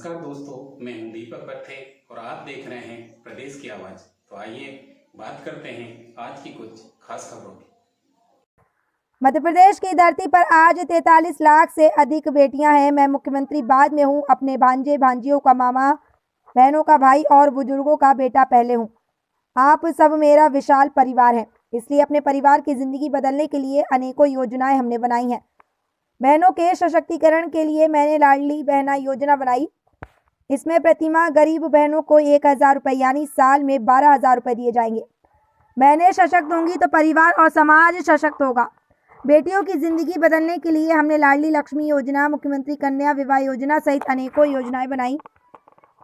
नमस्कार दोस्तों, मैं हूं दीपक पत्थे और आप देख रहे हैं प्रदेश की आवाज। तो आइए बात करते हैं आज की कुछ खास खबरों की। मध्य प्रदेश की धरती पर आज 43 लाख से अधिक बेटियां हैं। मैं मुख्यमंत्री बाद में हूं, अपने भांजे भांजियों का मामा, बहनों का भाई और बुजुर्गों का बेटा पहले हूं। आप सब मेरा विशाल परिवार है, इसलिए अपने परिवार की जिंदगी बदलने के लिए अनेकों योजनाएं हमने बनाई हैं। बहनों के सशक्तिकरण के लिए मैंने लाडली बहना योजना बनाई। इसमें प्रतिमाह गरीब बहनों को 1000 रुपये यानी साल में 12,000 रुपये दिए जाएंगे। बहनें सशक्त होंगी तो परिवार और समाज सशक्त होगा। बेटियों की जिंदगी बदलने के लिए हमने लाडली लक्ष्मी योजना, मुख्यमंत्री कन्या विवाह योजना सहित अनेकों योजनाएं बनाई।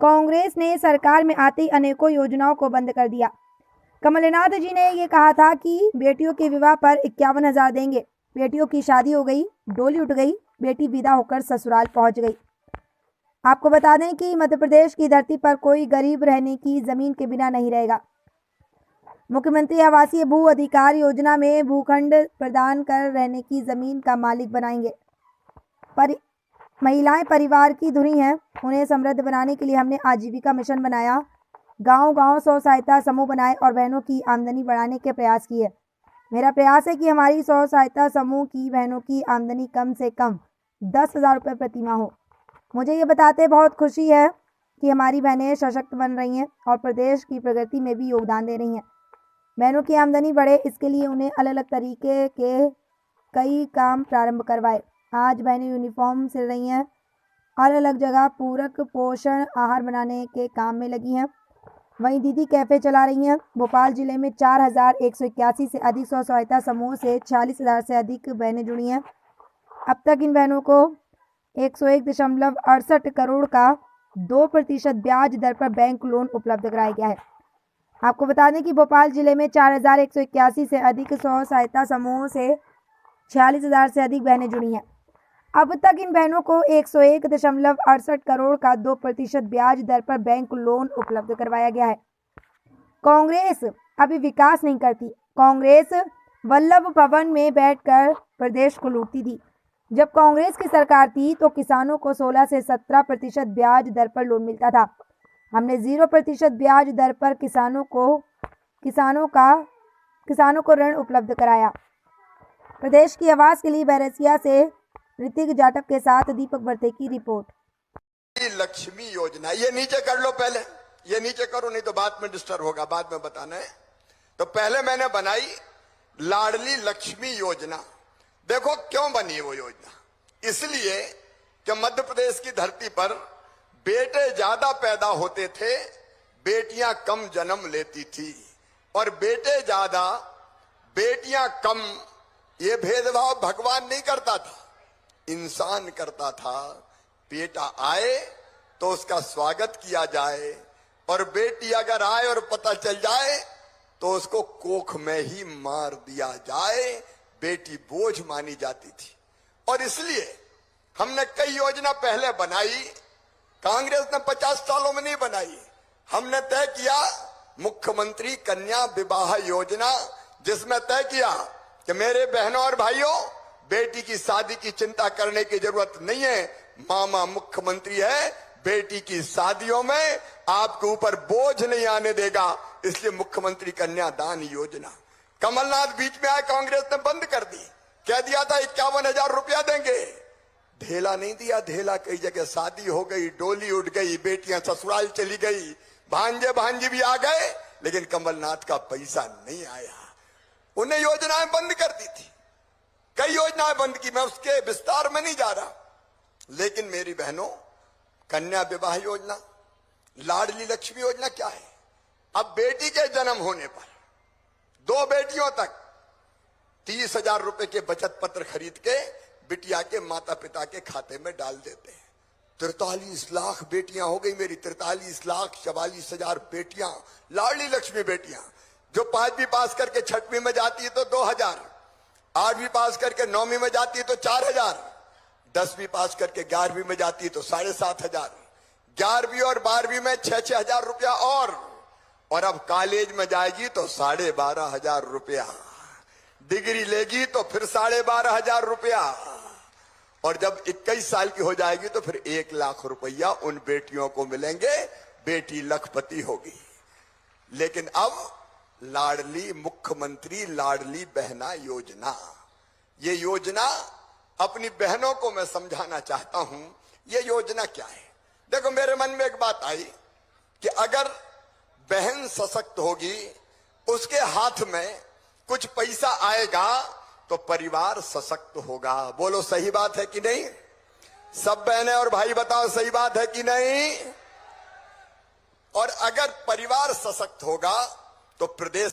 कांग्रेस ने सरकार में आते ही अनेकों योजनाओं को बंद कर दिया। कमलनाथ जी ने ये कहा था कि बेटियों के विवाह पर 51,000 देंगे। बेटियों की शादी हो गई, डोली उठ गई, बेटी विदा होकर ससुराल पहुंच गई। आपको बता दें कि मध्य प्रदेश की धरती पर कोई गरीब रहने की जमीन के बिना नहीं रहेगा। मुख्यमंत्री आवासीय भू अधिकार योजना में भूखंड प्रदान कर रहने की जमीन का मालिक बनाएंगे। महिलाएं परिवार की धुरी हैं, उन्हें समृद्ध बनाने के लिए हमने आजीविका मिशन बनाया। गांव-गांव स्व सहायता समूह बनाए और बहनों की आमदनी बढ़ाने के प्रयास किए। मेरा प्रयास है कि हमारी स्व सहायता समूह की बहनों की आमदनी कम से कम 10,000 रुपये प्रति माह हो। मुझे ये बताते बहुत खुशी है कि हमारी बहनें सशक्त बन रही हैं और प्रदेश की प्रगति में भी योगदान दे रही हैं। बहनों की आमदनी बढ़े, इसके लिए उन्हें अलग अलग तरीके के कई काम प्रारंभ करवाए। आज बहनें यूनिफॉर्म सिल रही हैं, अलग अलग जगह पूरक पोषण आहार बनाने के काम में लगी हैं। वहीं दीदी कैफ़े चला रही हैं। भोपाल जिले में 4,181 से अधिक स्व सहायता समूह से 46,000 से अधिक बहनें जुड़ी हैं। अब तक इन बहनों को 101.68 करोड़ का 2% ब्याज दर पर बैंक लोन उपलब्ध कराया गया है। आपको बता दें कि भोपाल जिले में 4,181 से अधिक स्व सहायता समूहों से 46,000 से अधिक बहनें जुड़ी हैं। अब तक इन बहनों को 101.68 करोड़ का 2% ब्याज दर पर बैंक लोन उपलब्ध करवाया गया है। कांग्रेस अभी विकास नहीं करती। कांग्रेस वल्लभ भवन में बैठकर प्रदेश को लूटती थी। जब कांग्रेस की सरकार थी तो किसानों को 16 से 17% ब्याज दर पर लोन मिलता था। हमने 0% ब्याज दर पर किसानों को ऋण उपलब्ध कराया। प्रदेश की आवाज के लिए बैरसिया से ऋतिक जाटव के साथ दीपक बर्ते की रिपोर्ट। लक्ष्मी योजना, ये नीचे कर लो, पहले ये नीचे करो, नहीं तो बाद में डिस्टर्ब होगा, बाद में बताना है। तो पहले मैंने बनाई लाडली लक्ष्मी योजना। देखो क्यों बनी वो योजना, इसलिए कि मध्य प्रदेश की धरती पर बेटे ज्यादा पैदा होते थे, बेटियां कम जन्म लेती थी। और बेटे ज्यादा बेटियां कम, ये भेदभाव भगवान नहीं करता था, इंसान करता था। बेटा आए तो उसका स्वागत किया जाए, और बेटी अगर आए और पता चल जाए तो उसको कोख में ही मार दिया जाए। बेटी बोझ मानी जाती थी। और इसलिए हमने कई योजना पहले बनाई, कांग्रेस ने 50 सालों में नहीं बनाई। हमने तय किया मुख्यमंत्री कन्या विवाह योजना, जिसमें तय किया कि मेरे बहनों और भाइयों, बेटी की शादी की चिंता करने की जरूरत नहीं है, मामा मुख्यमंत्री है, बेटी की शादियों में आपके ऊपर बोझ नहीं आने देगा। इसलिए मुख्यमंत्री कन्यादान योजना। कमलनाथ बीच में आए, कांग्रेस ने बंद कर दी। कह दिया था 51,000 रुपया देंगे, ढेला नहीं दिया। ढेला कई जगह शादी हो गई, डोली उठ गई, बेटियां ससुराल चली गई, भांजे भांजी भी आ गए, लेकिन कमलनाथ का पैसा नहीं आया। उन्हें योजनाएं बंद कर दी थी, कई योजनाएं बंद की, मैं उसके विस्तार में नहीं जा रहा। लेकिन मेरी बहनों, कन्या विवाह योजना, लाडली लक्ष्मी योजना क्या है? अब बेटी के जन्म होने पर 2 बेटियों तक 30,000 रुपए के बचत पत्र खरीद के बिटिया के माता पिता के खाते में डाल देते हैं। 43 लाख बेटियां हो गई मेरी, 43,44,000 बेटियां, लाडली लक्ष्मी बेटियां, जो 5वीं पास करके 6वीं में जाती है तो 2,000, 8वीं पास करके 9वीं में जाती है तो 4,000, 10वीं पास करके 11वीं में जाती है तो 7,500, 11वीं और 12वीं में 6,000 रुपया और अब कॉलेज में जाएगी तो 12,500 रुपया, डिग्री लेगी तो फिर 12,500 रुपया, और जब 21 साल की हो जाएगी तो फिर 1 लाख रुपया उन बेटियों को मिलेंगे, बेटी लखपति होगी। लेकिन अब लाडली मुख्यमंत्री लाडली बहना योजना, ये योजना अपनी बहनों को मैं समझाना चाहता हूं, ये योजना क्या है। देखो, मेरे मन में एक बात आई कि अगर बहन सशक्त होगी, उसके हाथ में कुछ पैसा आएगा तो परिवार सशक्त होगा। बोलो सही बात है कि नहीं? सब बहनें और भाई बताओ, सही बात है कि नहीं? और अगर परिवार सशक्त होगा तो प्रदेश